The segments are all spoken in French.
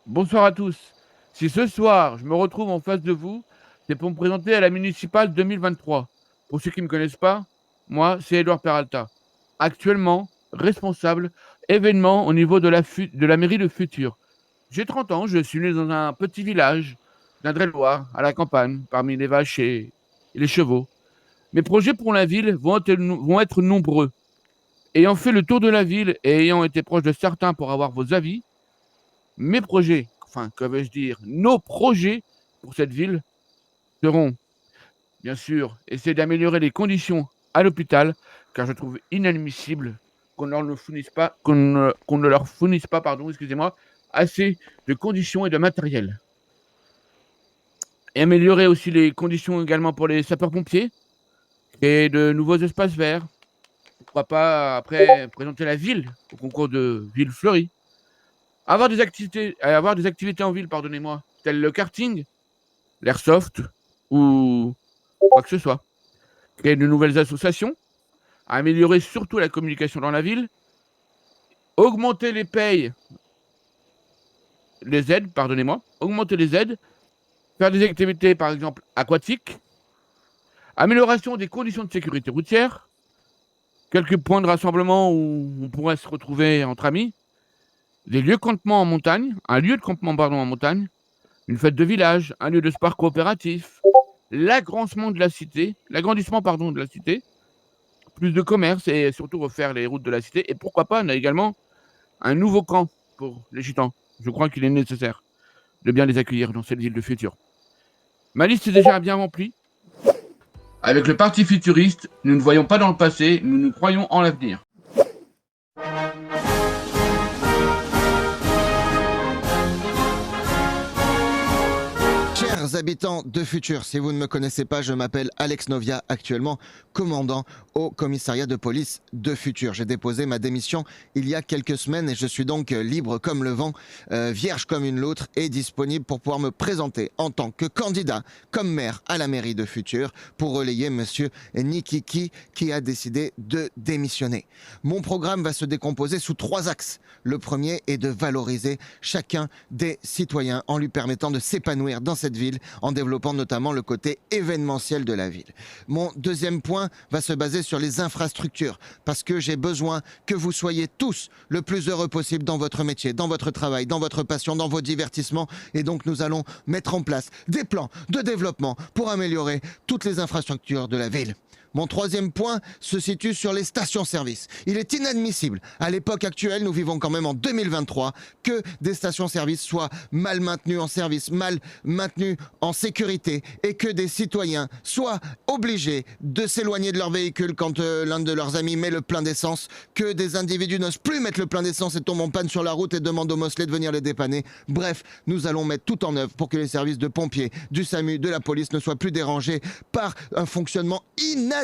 Bonsoir à tous. Si ce soir je me retrouve en face de vous, c'est pour me présenter à la municipale 2023. Pour ceux qui ne me connaissent pas, moi c'est Edouard Peralta. Actuellement, responsable événement au niveau de la mairie de Futur. J'ai 30 ans, je suis né dans un petit village d'Indre-et-Loire, à la campagne, parmi les vaches et les chevaux. Mes projets pour la ville vont être nombreux. Ayant fait le tour de la ville et ayant été proche de certains pour avoir vos avis, mes projets, enfin, que vais-je dire, nos projets pour cette ville seront, bien sûr, essayer d'améliorer les conditions à l'hôpital, car je trouve inadmissible qu'on ne leur fournisse pas, qu'on ne leur fournisse pas, pardon, excusez-moi, assez de conditions et de matériel. Et améliorer aussi les conditions également pour les sapeurs-pompiers, et de nouveaux espaces verts. Pourquoi pas après présenter la ville au concours de Ville Fleurie. Avoir des activités en ville, pardonnez-moi, telles le karting, l'airsoft ou quoi que ce soit. Créer de nouvelles associations, améliorer surtout la communication dans la ville, augmenter les payes, les aides, pardonnez-moi, augmenter les aides, faire des activités par exemple aquatiques, amélioration des conditions de sécurité routière, quelques points de rassemblement où on pourrait se retrouver entre amis, des lieux de campement en montagne, un lieu de campement pardon, en montagne, une fête de village, un lieu de sport coopératif, l'agrandissement de la cité, plus de commerce et surtout refaire les routes de la cité. Et pourquoi pas, on a également un nouveau camp pour les gitans. Je crois qu'il est nécessaire de bien les accueillir dans cette ville de futur. Ma liste est déjà bien remplie. Avec le parti futuriste, nous ne voyons pas dans le passé, nous nous croyons en l'avenir. Chers habitants de Futur, si vous ne me connaissez pas, je m'appelle Alex Novia, actuellement commandant au commissariat de police de Futur. J'ai déposé ma démission il y a quelques semaines et je suis donc libre comme le vent, vierge comme une loutre et disponible pour pouvoir me présenter en tant que candidat comme maire à la mairie de Futur pour relayer monsieur Nikiki qui a décidé de démissionner. Mon programme va se décomposer sous 3 axes. Le premier est de valoriser chacun des citoyens en lui permettant de s'épanouir dans cette ville, en développant notamment le côté événementiel de la ville. Mon deuxième point va se baser sur les infrastructures, parce que j'ai besoin que vous soyez tous le plus heureux possible dans votre métier, dans votre travail, dans votre passion, dans vos divertissements. Et donc nous allons mettre en place des plans de développement pour améliorer toutes les infrastructures de la ville. Mon troisième point se situe sur les stations-service. Il est inadmissible, à l'époque actuelle, nous vivons quand même en 2023, que des stations-service soient mal maintenues en service, mal maintenues en sécurité et que des citoyens soient obligés de s'éloigner de leur véhicule quand l'un de leurs amis met le plein d'essence, que des individus n'osent plus mettre le plein d'essence et tombent en panne sur la route et demandent aux mosselets de venir les dépanner. Bref, nous allons mettre tout en œuvre pour que les services de pompiers, du SAMU, de la police ne soient plus dérangés par un fonctionnement inadmissible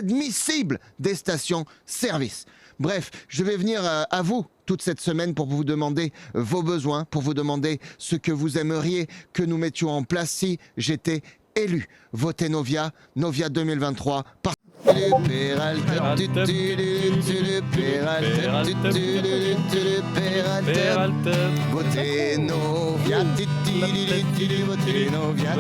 des stations-service. Bref, je vais venir à vous toute cette semaine pour vous demander vos besoins, pour vous demander ce que vous aimeriez que nous mettions en place si j'étais élu. Votez Novia, Novia 2023, par votez Novia, votez Novia.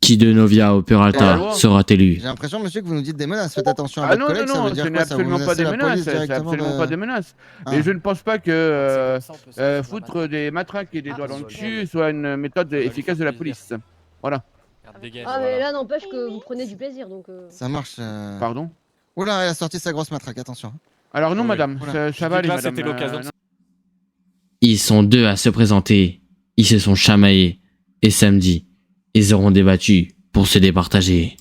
Qui de Novia au Peralta sera élu? J'ai l'impression, monsieur, que vous nous dites des menaces. Faites attention à Ah votre non, collègue, non, ça non, veut dire ce quoi? n'est Ça vous absolument pas menacez des la menaces, police c'est directement absolument pas des menaces. Ah. Et je ne pense pas que foutre des matraques et des doigts dans le cul soit une méthode efficace de la police. Voilà. Ah mais là n'empêche que vous prenez du plaisir donc... Ça marche. Pardon. Oula, elle a sorti sa grosse matraque, attention. Alors non, Oui. madame, Voilà. ça va aller, madame. C'était l'occasion. Non. Ils sont 2 à se présenter. Ils se sont chamaillés. Et samedi, ils auront débattu pour se départager.